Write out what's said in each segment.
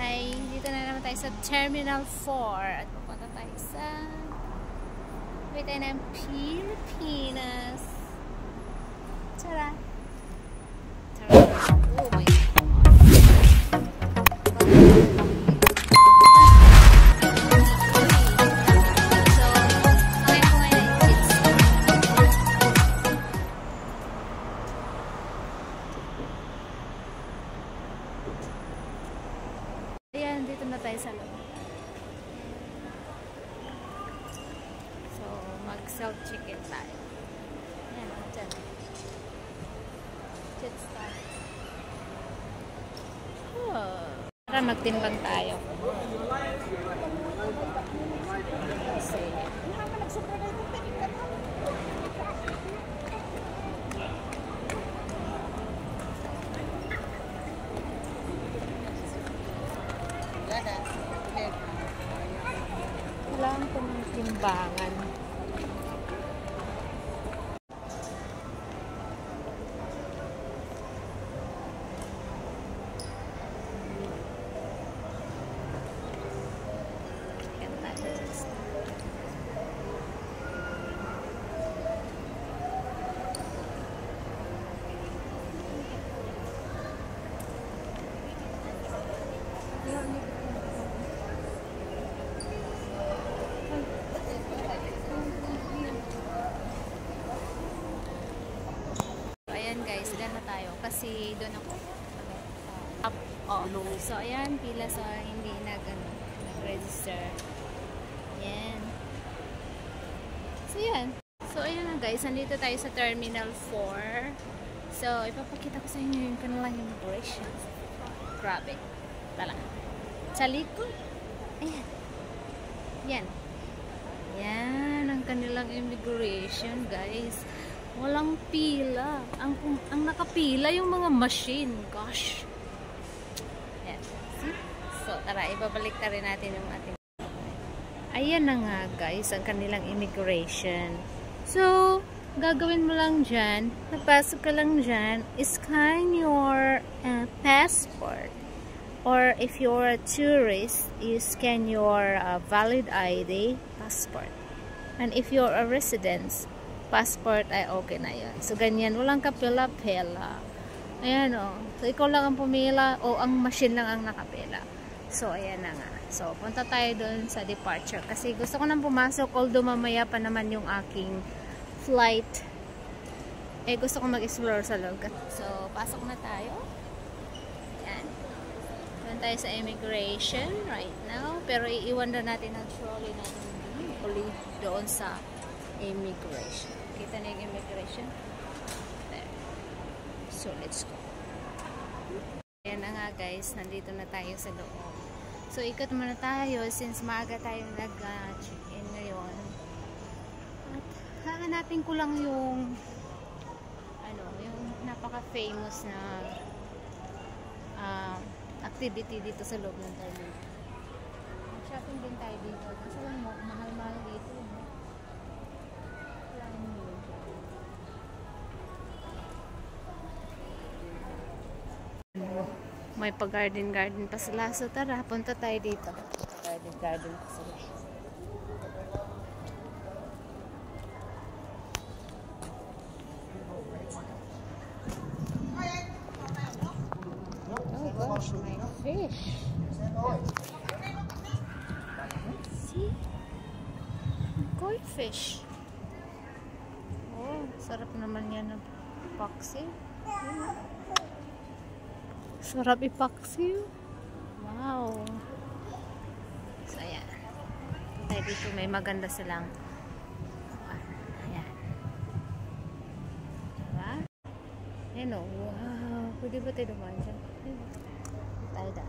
Hi! Dito na naman tayo sa Terminal 4 at pupunta tayo sa wait tayo ng Pilipinas. Tara! Tara! Oh my God! Ayan, dito na tayo sa loob. So, mag-self-check-in tayo. Ayan, dyan. Jet start. Oh. Tara, magtimbang tayo. Kailangan ko ng timbangan. Guys, dyan na tayo kasi doon ako up. Oh. So ayan, pila sa hindi nag-register. Ayan. So yan. So ayan na guys, nandito tayo sa Terminal 4. So ipapakita ko sa inyo yung kanilang immigration. Grabe. Talaga. Sa likod. Ayan. Yan. Yan ang kanilang immigration guys. Walang pila. Ang nakapila yung mga machine. Gosh. Ayan. See? So, tara, ibabalik na rin natin yung ating... Ayan na nga, guys, ang kanilang immigration. So, gagawin mo lang dyan, napasok ka lang dyan, scan your passport. Or if you're a tourist, you scan your valid ID, passport. And if you're a resident, passport ay okay na yun. So, ganyan. Walang kapila-pila. Ayan o. So, ikaw lang ang pumila o ang machine lang ang nakapila. So, ayan na nga. So, punta tayo doon sa departure. Kasi gusto ko nang pumasok although mamaya pa naman yung aking flight. Eh, gusto ko mag-explore sa loob. So, pasok na tayo. Ayan. Doon tayo sa immigration right now. Pero iiwan na natin ang trolley natin doon sa immigration. Kita na yung immigration. There. So, let's go. Ayan na nga guys, nandito na tayo sa loob. So, ikot muna tayo since maaga tayo nag-check-in ngayon. At hahanapin ko lang yung yung napaka-famous na activity dito sa loob ng terminal. Shopping din tayo dito. Kasi lang mahal-mahal dito. May pa-garden pa sila. So tara, punta tayo dito. Garden pa sila. Oh gosh, my fish. See? Koi fish. Oh, sarap naman yan ng paksiw. Sarap ipaksiw. Wow. So, ayan. Tayo dito may maganda silang ayan. Diba? Ayan o. Wow. Pwede ba tayo dumaan dyan? Tayo da.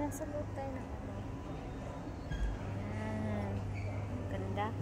Nasa loob tayo na. Ayan. Ganda.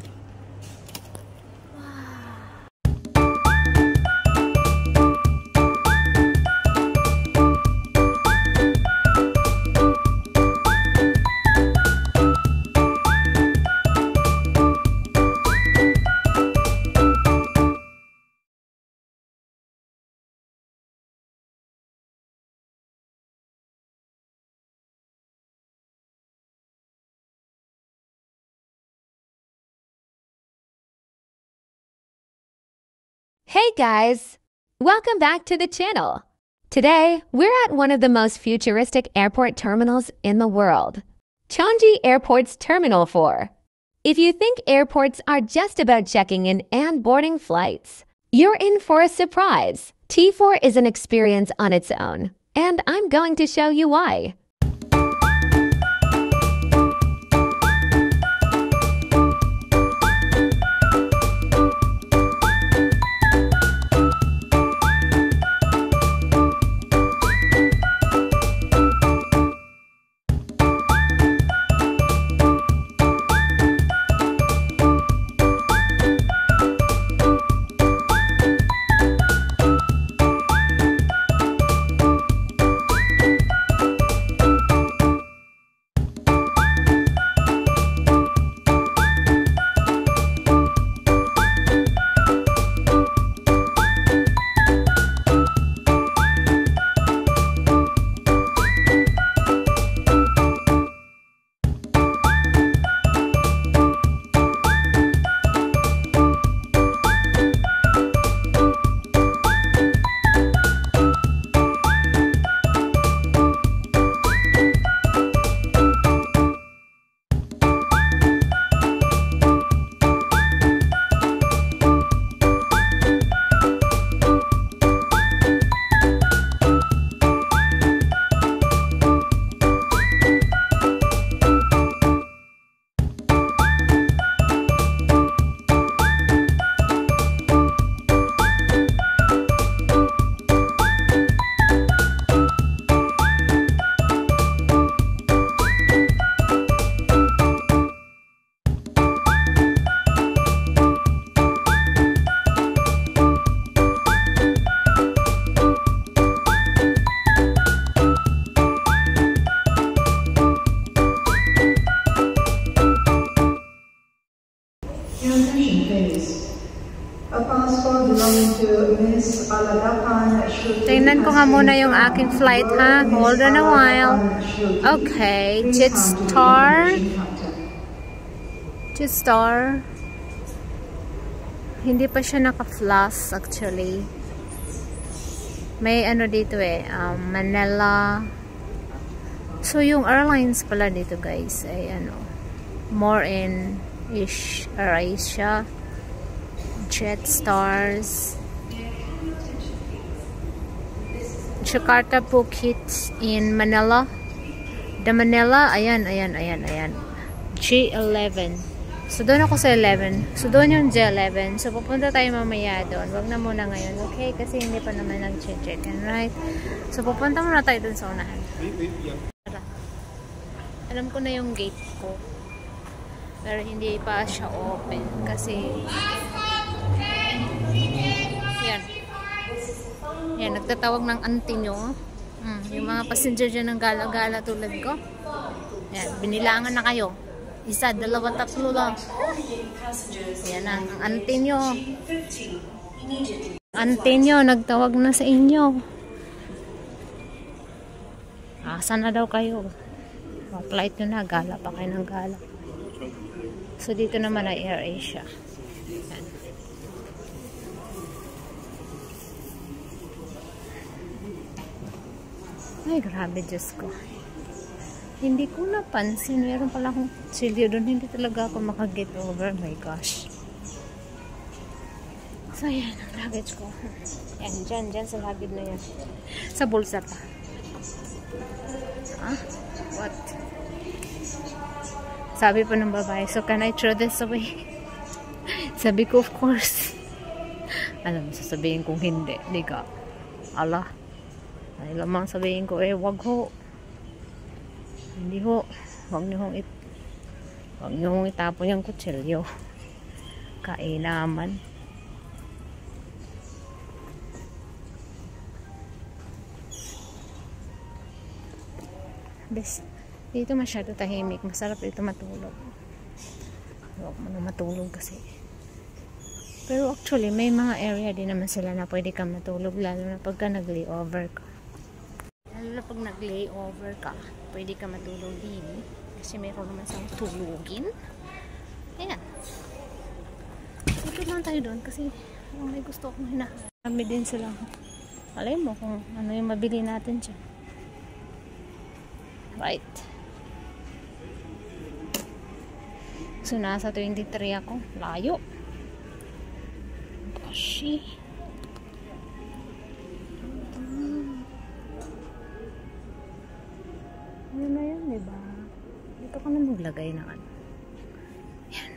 Hey guys! Welcome back to the channel. Today, we're at one of the most futuristic airport terminals in the world, Cheongji Airport's Terminal 4. If you think airports are just about checking in and boarding flights, you're in for a surprise. T4 is an experience on its own, and I'm going to show you why. Tingnan ko nga muna yung aking flight, ha? Hold on a while. Okay, Jetstar. Hindi pa siya naka-flash actually. May ano dito Manila. So yung airlines pala dito guys ay more in Asia. Jetstar. Jakarta Phuket in Manila. The Manila, ayan. G11. So doon ako sa 11. So doon yung G11. So pupunta tayo mamaya doon. Wag na muna ngayon, okay? Kasi hindi pa naman nag-check-in, right? So pupunta muna tayo doon sa unahan. Alam ko na yung gate ko. Pero hindi pa siya open kasi yan, nagtatawag ng auntie nyo. Yung mga passenger dyan ng gala-gala tulad ko. Yan, binilangan na kayo. 1, 2, 3 lang. Yan ang auntie nyo. Auntie nyo, nagtawag na sa inyo. Asan na daw kayo? Flight nyo na, gala pa kayo ng gala. So dito naman ay AirAsia. Yan. Ay, grabe, Diyos ko. Hindi ko napansin. Meron pala akong kutsilyo doon. Hindi talaga ako makaget over. My gosh. So, yan. Ang luggage ko. Yan, dyan sa luggage na yan. Sa bulsa pa. What? Sabi pa ng babae, so can I throw this away? Sabi ko, of course. Alam mo, sasabihin kong hindi. Di ka. Allah. Ay lamang sabihin ko, wag ho. Hindi ho. Wag niyo hong itapon yung kutsilyo. Kainaman. Dito masyado tahimik. Masarap dito matulog. Huwag mo na matulog kasi. Pero actually, may mga area din naman sila na pwede ka matulog. Lalo na pagka nag-layover ka. Pag nag-layover ka, pwede ka matulog din. Kasi meron naman siyang tulugin. Ayan. Ito lang tayo doon kasi Parang may gusto akong hinahanap. Marami din silang. Alay mo kung ano yung mabili natin dyan. Right. So, nasa 23 ako. Layo. Goshi. Ano na yun, diba? Dito ka na maglagay ng ano. Yan.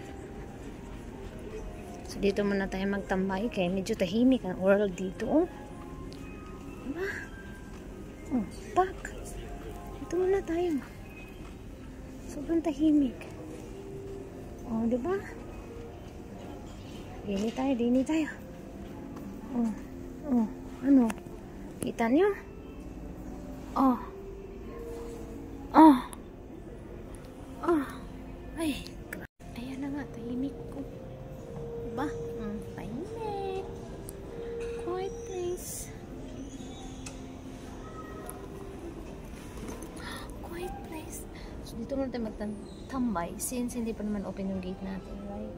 So, dito muna tayo magtambay. Kaya medyo tahimik ang world dito. Oh. Diba? Oh, tak. Dito muna tayo. Sobrang tahimik. Oh, diba? Dini tayo, dini tayo. Oh, oh, ano? Kita niyo? Oh. Oh. Oh. Ay. Ayan na nga, tahimik ko. Diba? Tahimik. Quiet place. Quiet place. So, dito muna tayo magtambay since hindi pa naman open yung gate natin, right?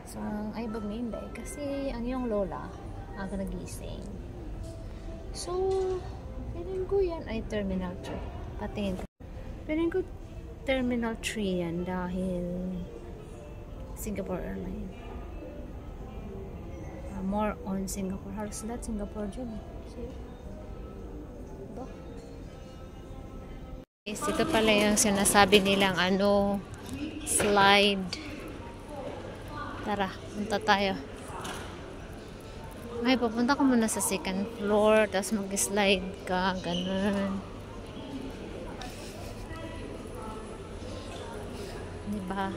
So, ay bagminday kasi ang iyong lola aga nagising. So, feeling ko yan ay Terminal 3. Patingin ko. Feeling ko Terminal 3 yan dahil Singapore Airlines. More on Singapore. Halos lahat Singapore dyan. See? Diba? Yes, ito pala yung sinasabi nilang ano, slide. Tara, punta tayo. Ay, papunta ko muna sa second floor, tapos mag-slide ka, ganun. Diba?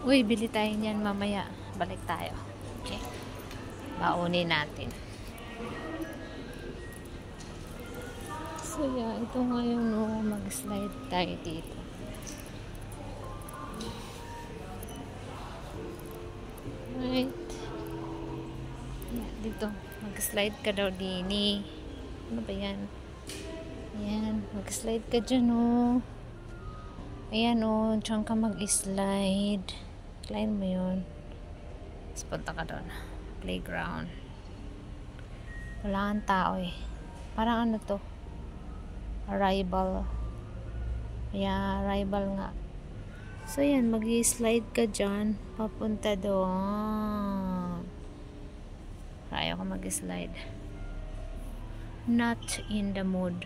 Uy, bili tayo niyan mamaya. Balik tayo. Okay. Baunin natin. So, yeah, ito nga yung no, mag-slide tayo dito. Right. Yeah, dito. Mag-slide ka daw dini. Ano ba yan? Ayan. Mag-slide ka dyan, oh. Ayan, oh. Diyan ka mag-slide. Slide mo yun. Tapos punta ka doon. Playground. Wala kang tao, eh. Parang ano to? Arrival. Yeah, arrival nga. So, yan. Mag-slide ka dyan. Papunta doon. Ayaw ko mag-slide. Not in the mood.